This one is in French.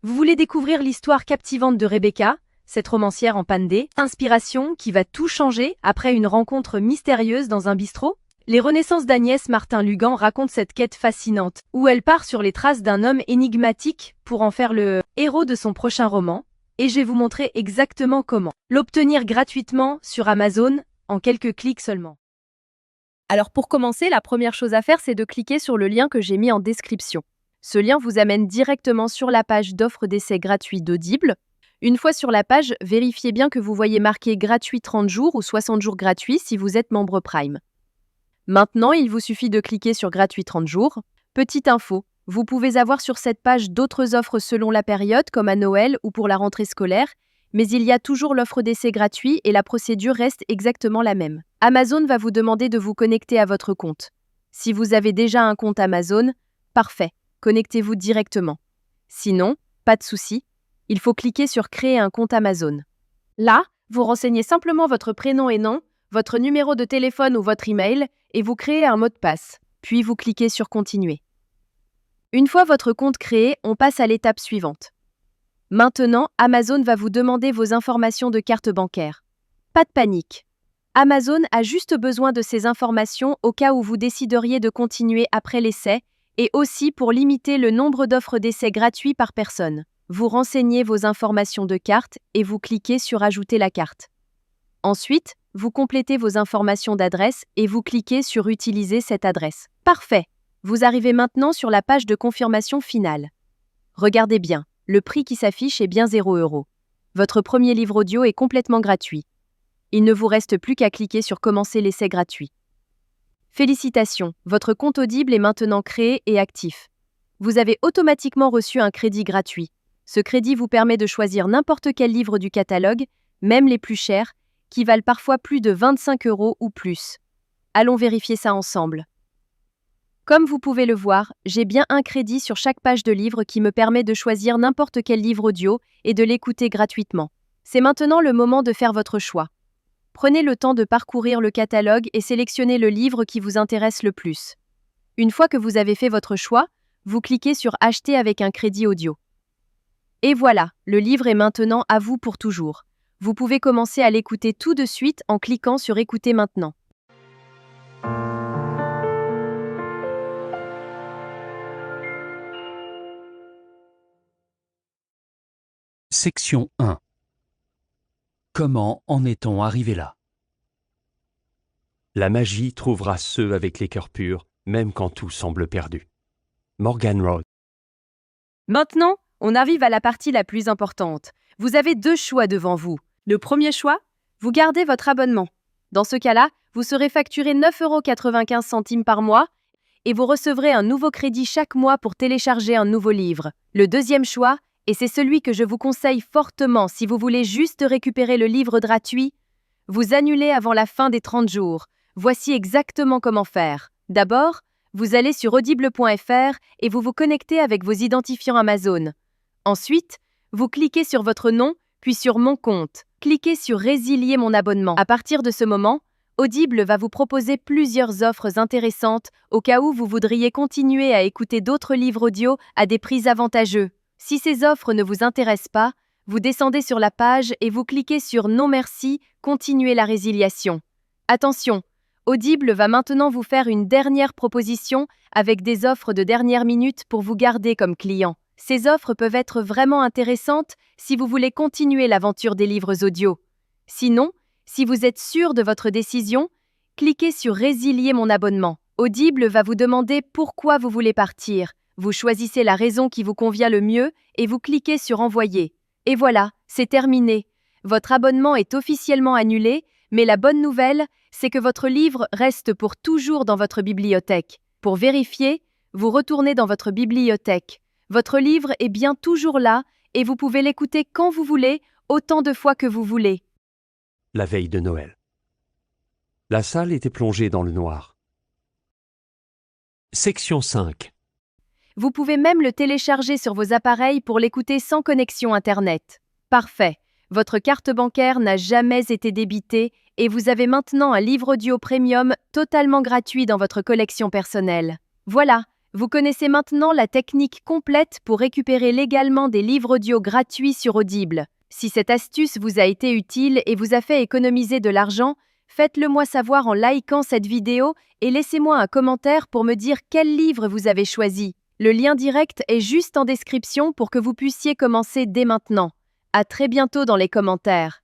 Vous voulez découvrir l'histoire captivante de Rebecca, cette romancière en pandé, inspiration qui va tout changer après une rencontre mystérieuse dans un bistrot? Les Renaissances d'Agnès Martin-Lugan racontent cette quête fascinante, où elle part sur les traces d'un homme énigmatique pour en faire le héros de son prochain roman, et je vais vous montrer exactement comment. L'obtenir gratuitement sur Amazon, en quelques clics seulement. Alors pour commencer, la première chose à faire, c'est de cliquer sur le lien que j'ai mis en description. Ce lien vous amène directement sur la page d'offre d'essai gratuit d'Audible. Une fois sur la page, vérifiez bien que vous voyez marqué gratuit 30 jours ou 60 jours gratuits si vous êtes membre Prime. Maintenant, il vous suffit de cliquer sur gratuit 30 jours. Petite info, vous pouvez avoir sur cette page d'autres offres selon la période, comme à Noël ou pour la rentrée scolaire, mais il y a toujours l'offre d'essai gratuit et la procédure reste exactement la même. Amazon va vous demander de vous connecter à votre compte. Si vous avez déjà un compte Amazon, parfait, connectez-vous directement. Sinon, pas de souci, il faut cliquer sur Créer un compte Amazon. Là, vous renseignez simplement votre prénom et nom, votre numéro de téléphone ou votre email, et vous créez un mot de passe. Puis vous cliquez sur Continuer. Une fois votre compte créé, on passe à l'étape suivante. Maintenant, Amazon va vous demander vos informations de carte bancaire. Pas de panique. Amazon a juste besoin de ces informations au cas où vous décideriez de continuer après l'essai et aussi pour limiter le nombre d'offres d'essai gratuits par personne. Vous renseignez vos informations de carte et vous cliquez sur Ajouter la carte. Ensuite, vous complétez vos informations d'adresse et vous cliquez sur Utiliser cette adresse. Parfait. Vous arrivez maintenant sur la page de confirmation finale. Regardez bien. Le prix qui s'affiche est bien 0 €. Votre premier livre audio est complètement gratuit. Il ne vous reste plus qu'à cliquer sur Commencer l'essai gratuit. Félicitations, votre compte Audible est maintenant créé et actif. Vous avez automatiquement reçu un crédit gratuit. Ce crédit vous permet de choisir n'importe quel livre du catalogue, même les plus chers, qui valent parfois plus de 25 € ou plus. Allons vérifier ça ensemble. Comme vous pouvez le voir, j'ai bien un crédit sur chaque page de livre qui me permet de choisir n'importe quel livre audio et de l'écouter gratuitement. C'est maintenant le moment de faire votre choix. Prenez le temps de parcourir le catalogue et sélectionnez le livre qui vous intéresse le plus. Une fois que vous avez fait votre choix, vous cliquez sur Acheter avec un crédit audio. Et voilà, le livre est maintenant à vous pour toujours. Vous pouvez commencer à l'écouter tout de suite en cliquant sur Écouter maintenant. Section 1. Comment en est-on arrivé là? La magie trouvera ceux avec les cœurs purs, même quand tout semble perdu. Morgan Road. Maintenant, on arrive à la partie la plus importante. Vous avez deux choix devant vous. Le premier choix, vous gardez votre abonnement. Dans ce cas-là, vous serez facturé 9,95 € par mois et vous recevrez un nouveau crédit chaque mois pour télécharger un nouveau livre. Le deuxième choix, et c'est celui que je vous conseille fortement si vous voulez juste récupérer le livre gratuit, vous annulez avant la fin des 30 jours. Voici exactement comment faire. D'abord, vous allez sur audible.fr et vous vous connectez avec vos identifiants Amazon. Ensuite, vous cliquez sur votre nom, puis sur Mon compte. Cliquez sur Résilier mon abonnement. À partir de ce moment, Audible va vous proposer plusieurs offres intéressantes au cas où vous voudriez continuer à écouter d'autres livres audio à des prix avantageux. Si ces offres ne vous intéressent pas, vous descendez sur la page et vous cliquez sur Non merci, continuer la résiliation. Attention, Audible va maintenant vous faire une dernière proposition avec des offres de dernière minute pour vous garder comme client. Ces offres peuvent être vraiment intéressantes si vous voulez continuer l'aventure des livres audio. Sinon, si vous êtes sûr de votre décision, cliquez sur Résilier mon abonnement. Audible va vous demander pourquoi vous voulez partir. Vous choisissez la raison qui vous convient le mieux et vous cliquez sur Envoyer. Et voilà, c'est terminé. Votre abonnement est officiellement annulé, mais la bonne nouvelle, c'est que votre livre reste pour toujours dans votre bibliothèque. Pour vérifier, vous retournez dans votre bibliothèque. Votre livre est bien toujours là et vous pouvez l'écouter quand vous voulez, autant de fois que vous voulez. La veille de Noël. La salle était plongée dans le noir. Section 5. Vous pouvez même le télécharger sur vos appareils pour l'écouter sans connexion Internet. Parfait. Votre carte bancaire n'a jamais été débitée et vous avez maintenant un livre audio premium totalement gratuit dans votre collection personnelle. Voilà, Vous connaissez maintenant la technique complète pour récupérer légalement des livres audio gratuits sur Audible. Si cette astuce vous a été utile et vous a fait économiser de l'argent, faites-le moi savoir en likant cette vidéo et laissez-moi un commentaire pour me dire quel livre vous avez choisi. Le lien direct est juste en description pour que vous puissiez commencer dès maintenant. À très bientôt dans les commentaires.